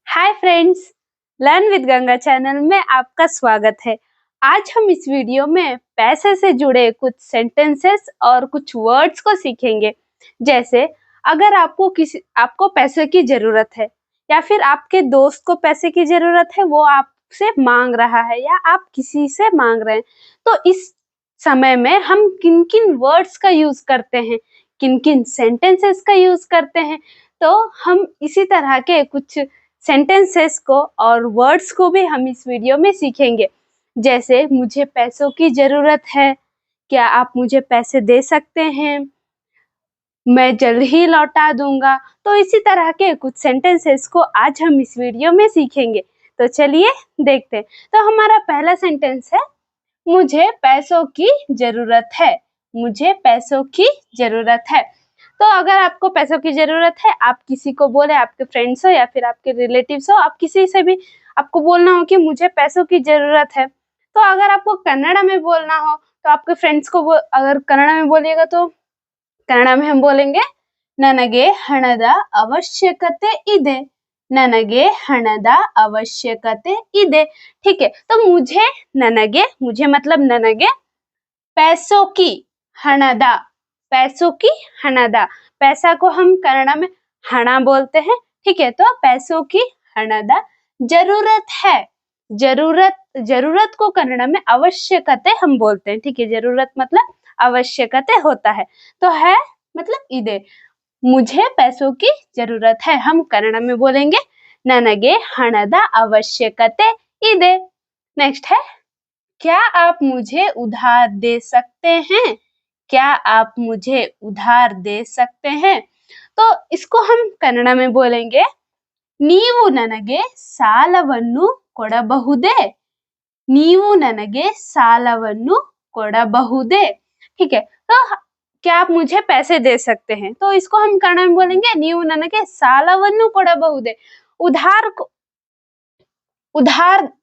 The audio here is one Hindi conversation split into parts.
Hi friends, learn with Ganga channel में आपका स्वागत है। आज हम इस वीडियो में पैसे से जुड़े कुछ सेंटेंसेस और कुछ वर्ड्स को सीखेंगे। जैसे अगर आपको पैसे की जरूरत है या फिर आपके दोस्त को पैसे की जरूरत है, वो आपसे मांग रहा है या आप किसी से मांग रहे हैं, तो इस समय में हम किन किन वर्ड्स का यूज करते हैं, किन किन सेंटेंसेस का यूज करते हैं। तो हम इसी तरह के कुछ सेंटेंसेस को और वर्ड्स को भी हम इस वीडियो में सीखेंगे। जैसे मुझे पैसों की जरूरत है, क्या आप मुझे पैसे दे सकते हैं, मैं जल्द ही लौटा दूंगा। तो इसी तरह के कुछ सेंटेंसेस को आज हम इस वीडियो में सीखेंगे। तो चलिए देखते हैं। तो हमारा पहला सेंटेंस है, मुझे पैसों की जरूरत है। मुझे पैसों की जरूरत है। तो अगर आपको पैसों की जरूरत है, आप किसी को बोले, आपके फ्रेंड्स हो या फिर आपके रिलेटिव्स हो, आप किसी से भी आपको बोलना हो कि मुझे पैसों की जरूरत है। तो अगर आपको कन्नड़ा में बोलना हो तो आपके फ्रेंड्स को अगर कन्नड़ा में बोलिएगा तो कन्नड़ा में हम बोलेंगे ನನಗೆ ಹಣದ ಅವಶ್ಯಕತೆ ಇದೆ। ನನಗೆ ಹಣದ ಅವಶ್ಯಕತೆ ಇದೆ। ठीक है, तो मुझे मतलब ನನಗೆ पैसों की ಹಣದ, पैसों की ಹಣದ, पैसा को हम कन्नड़ा में हण बोलते हैं। ठीक है, तो पैसों की हणद जरूरत है। जरूरत को कन्नड़ा में आवश्यकते हम बोलते हैं। ठीक है, जरूरत मतलब आवश्यकते होता है, तो है मतलब इदे। मुझे पैसों की जरूरत है, हम कन्नड़ा में बोलेंगे ನನಗೆ ಹಣದ ಅವಶ್ಯಕತೆ ಇದೆ। नेक्स्ट है, क्या आप मुझे उधार दे सकते हैं? क्या आप मुझे उधार दे सकते हैं? तो इसको हम कन्नड़ा में बोलेंगे ನೀವು ನನಗೆ ಸಾಲವನ್ನು ಕೊಡಬಹುದೇ? ನೀವು ನನಗೆ ಸಾಲವನ್ನು ಕೊಡಬಹುದೇ? ठीक है, तो क्या आप मुझे पैसे दे सकते हैं? तो इसको हम कन्नड़ा में बोलेंगे ನೀವು ನನಗೆ ಸಾಲವನ್ನು ಕೊಡಬಹುದೇ।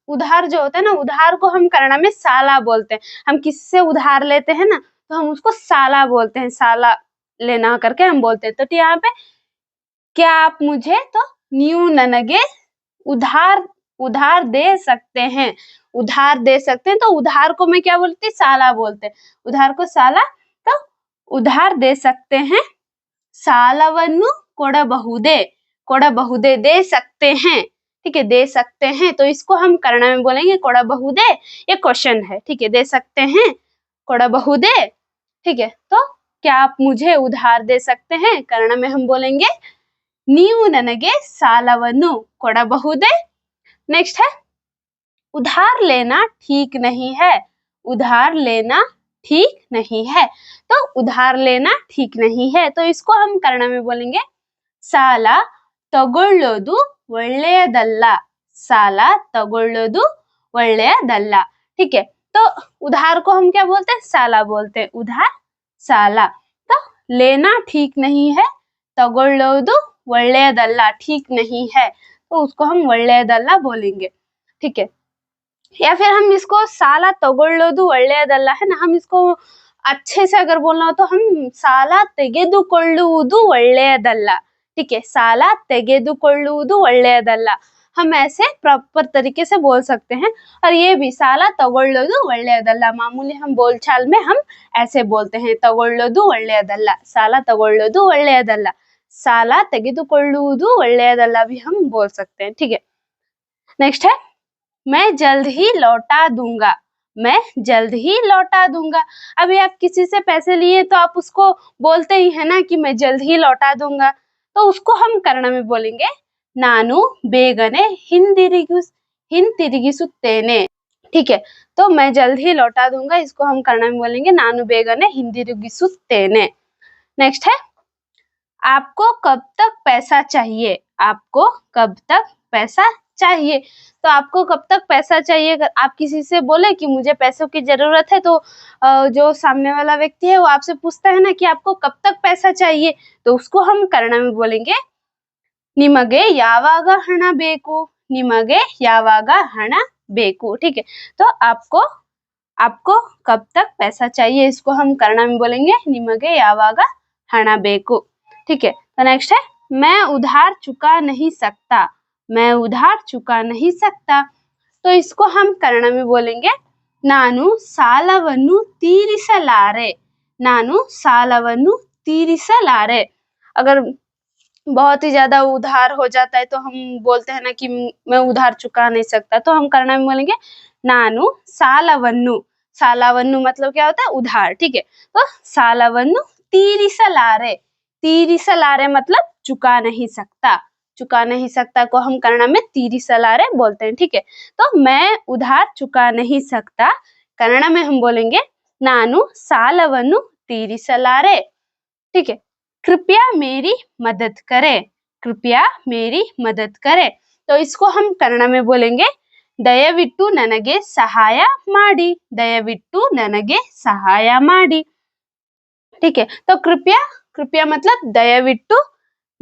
उधार जो होता है ना, उधार को हम कन्नड़ा में साला बोलते हैं। हम किसी से उधार लेते हैं ना, तो हम उसको साला बोलते हैं। साला लेना करके हम बोलते हैं। तो यहाँ पे क्या आप मुझे, तो न्यू ननगे उधार दे सकते हैं। उधार दे सकते हैं, तो उधार को मैं क्या बोलती, साला बोलते हैं। उधार को साला, तो उधार दे सकते हैं। सालवन्नु ಕೊಡಬಹುದೇ, ಕೊಡಬಹುದೇ, दे सकते हैं। ठीक है, दे सकते हैं, तो इसको हम कन्नड़ा में बोलेंगे ಕೊಡಬಹುದೇ। ये क्वेश्चन है। ठीक है, दे सकते हैं, ಕೊಡಬಹುದೇ। ठीक है, तो क्या आप मुझे उधार दे सकते हैं? कन्नड़ा में हम बोलेंगे ನೀವು ನನಗೆ ಸಾಲವನ್ನು ಕೊಡಬಹುದೇ। नेक्स्ट है, उधार लेना ठीक नहीं है। उधार लेना ठीक नहीं है, तो उधार लेना ठीक नहीं है, तो इसको हम कन्नड़ा में बोलेंगे ಸಾಲ ತಗೊಳ್ಳೋದು ಒಳ್ಳೆಯದಲ್ಲ। ಸಾಲ ತಗೊಳ್ಳೋದು ಒಳ್ಳೆಯದಲ್ಲ। ठीक है, तो उधार को हम क्या बोलते हैं, साला बोलते हैं। उधार साला, तो लेना ठीक नहीं है, ತಗೊಳ್ಳೋದು ಒಳ್ಳೆಯದಲ್ಲ ठीक नहीं है, तो उसको हम ಒಳ್ಳೆಯದಲ್ಲ बोलेंगे। ठीक है, या फिर हम इसको साला ತಗೊಳ್ಳೋದು ಒಳ್ಳೆಯದಲ್ಲ है ना, हम इसको अच्छे से अगर बोलना हो तो हम ಸಾಲ ತೆಗೆದುಕೊಳ್ಳುವುದು ಒಳ್ಳೆಯದಲ್ಲ। ठीक है, ಸಾಲ ತೆಗೆದುಕೊಳ್ಳುವುದು ಒಳ್ಳೆಯದಲ್ಲ, हम ऐसे प्रॉपर तरीके से बोल सकते हैं। और ये भी ಸಾಲ ತಗೊಳ್ಳೋದು ಒಳ್ಳೆಯದಲ್ಲ, मामूली हम बोलचाल में हम ऐसे बोलते हैं, ತಗೊಳ್ಳೋದು ಒಳ್ಳೆಯದಲ್ಲ, ಸಾಲ ತಗೊಳ್ಳೋದು ಒಳ್ಳೆಯದಲ್ಲ, ಸಾಲ ತೆಗೆದುಕೊಳ್ಳುವುದು ಒಳ್ಳೆಯದಲ್ಲ भी हम बोल सकते हैं। ठीक है, नेक्स्ट है, मैं जल्द ही लौटा दूंगा। मैं जल्द ही लौटा दूंगा। अभी आप किसी से पैसे लिए तो आप उसको बोलते ही है ना कि मैं जल्द ही लौटा दूंगा, तो उसको हम कन्नड़ में बोलेंगे ನಾನು ಬೇಗನೆ ಹಿಂತಿರುಗಿಸುತ್ತೇನೆ। ठीक है, तो मैं जल्द ही लौटा दूंगा, इसको हम कन्नड़ में बोलेंगे ನಾನು ಬೇಗನೆ ಹಿಂದಿರುಗಿಸುತ್ತೇನೆ। नेक्स्ट है, आपको कब तक पैसा चाहिए? आपको कब तक पैसा चाहिए? तो आपको कब तक पैसा चाहिए, अगर आप किसी से बोले कि मुझे पैसों की जरूरत है, तो जो सामने वाला व्यक्ति है वो आपसे पूछता है ना कि आपको कब तक पैसा चाहिए, तो उसको हम कन्नड़ में बोलेंगे ನಿಮಗೆ ಯಾವಾಗ ಹಣ ಬೇಕು? ನಿಮಗೆ ಯಾವಾಗ ಹಣ ಬೇಕು? ठीक है, तो आपको कब तक पैसा चाहिए, इसको हम कन्नड़ में बोलेंगे ನಿಮಗೆ ಯಾವಾಗ ಹಣ ಬೇಕು। ठीक है, तो नेक्स्ट है, मैं उधार चुका नहीं सकता। मैं उधार चुका नहीं सकता। तो इसको हम कन्नड़ में बोलेंगे ನಾನು ಸಾಲವನ್ನು ತೀರಿಸಲಾರೆ। ನಾನು ಸಾಲವನ್ನು ತೀರಿಸಲಾರೆ। अगर बहुत ही ज्यादा उधार हो जाता है तो हम बोलते हैं ना कि मैं उधार चुका नहीं सकता, तो हम कन्नड़ में बोलेंगे ನಾನು ಸಾಲವನ್ನು। ಸಾಲವನ್ನು मतलब क्या होता है? उधार। ठीक है, तो ಸಾಲವನ್ನು ತೀರಿಸಲಾರೆ। ತೀರಿಸಲಾರೆ मतलब चुका नहीं सकता। चुका नहीं सकता को हम कन्नड़ में ತೀರಿಸಲಾರೆ बोलते हैं। ठीक है, तो मैं उधार चुका नहीं सकता, कन्नड़ में हम बोलेंगे ನಾನು ಸಾಲವನ್ನು ತೀರಿಸಲಾರೆ। ठीक है, कृपया मेरी मदद करे। कृपया मेरी मदद करे, तो इसको हम कन्नड़ में बोलेंगे ದಯವಿಟ್ಟು ನನಗೆ ಸಹಾಯ ಮಾಡಿ। ದಯವಿಟ್ಟು ನನಗೆ ಸಹಾಯ ಮಾಡಿ। ठीक है, तो कृपया, कृपया मतलब दयविಟ್ಟು,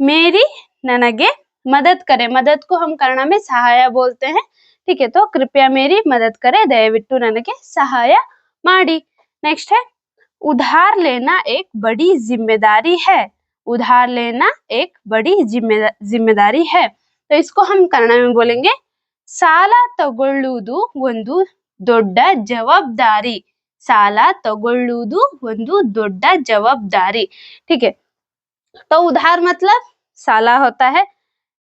मेरी ನನಗೆ मदद करे। मदद को हम कन्नड़ में सहाय बोलते हैं। ठीक है, तो कृपया मेरी मदद करे, ದಯವಿಟ್ಟು ನನಗೆ ಸಹಾಯ ಮಾಡಿ। नेक्स्ट है उधार लेना एक बड़ी जिम्मेदारी है। उधार लेना एक बड़ी जिम्मेदारी है, तो इसको हम कन्नड़ में बोलेंगे ಸಾಲ ತಗೊಳ್ಳುವುದು ಒಂದು ದೊಡ್ಡ ಜವಾಬ್ದಾರಿ। ಸಾಲ ತಗೊಳ್ಳುವುದು ಒಂದು ದೊಡ್ಡ जवाबदारी। ठीक है, तो उधार मतलब साला होता है,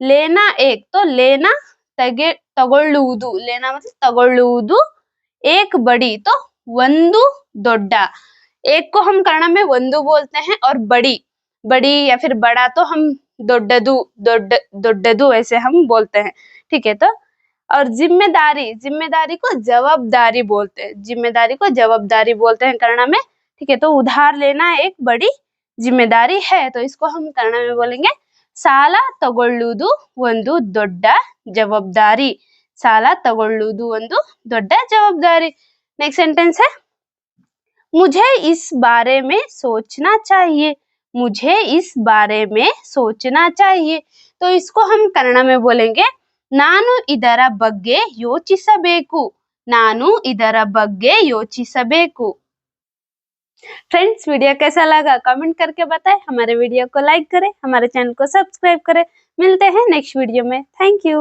लेना एक, तो लेना ತಗೊಳ್ಳುವುದು, लेना मतलब ತಗೊಳ್ಳುವುದು, एक बड़ी तो ಒಂದು ದೊಡ್ಡ। एक को हम कन्नड़ में ಒಂದು बोलते हैं और बड़ी, बड़ी या फिर बड़ा तो हम ದೊಡ್ಡದು, ದೊಡ್ಡದು ऐसे हम बोलते हैं। ठीक है, तो और जिम्मेदारी, जिम्मेदारी को जवाबदारी बोलते हैं। जिम्मेदारी को जवाबदारी बोलते हैं कन्नड़ में। ठीक है, तो उधार लेना एक बड़ी जिम्मेदारी है, तो इसको हम कन्नड़ में बोलेंगे ಸಾಲ ತಗೊಳ್ಳುವುದು ಒಂದು ದೊಡ್ಡ ಜವಾಬ್ದಾರಿ। ಸಾಲ ತಗೊಳ್ಳುವುದು ಒಂದು ದೊಡ್ಡ ಜವಾಬ್ದಾರಿ। नेक्स्ट सेंटेंस है मुझे इस बारे में सोचना चाहिए। मुझे इस बारे में सोचना चाहिए, तो इसको हम कन्नड़ में बोलेंगे ನಾನು ಇದರ ಬಗ್ಗೆ ಯೋಚಿಸಬೇಕು। ನಾನು ಇದರ ಬಗ್ಗೆ ಯೋಚಿಸಬೇಕು। फ्रेंड्स, वीडियो कैसा लगा कमेंट करके बताएं। हमारे वीडियो को लाइक करें, हमारे चैनल को सब्सक्राइब करें। मिलते हैं नेक्स्ट वीडियो में। Thank you.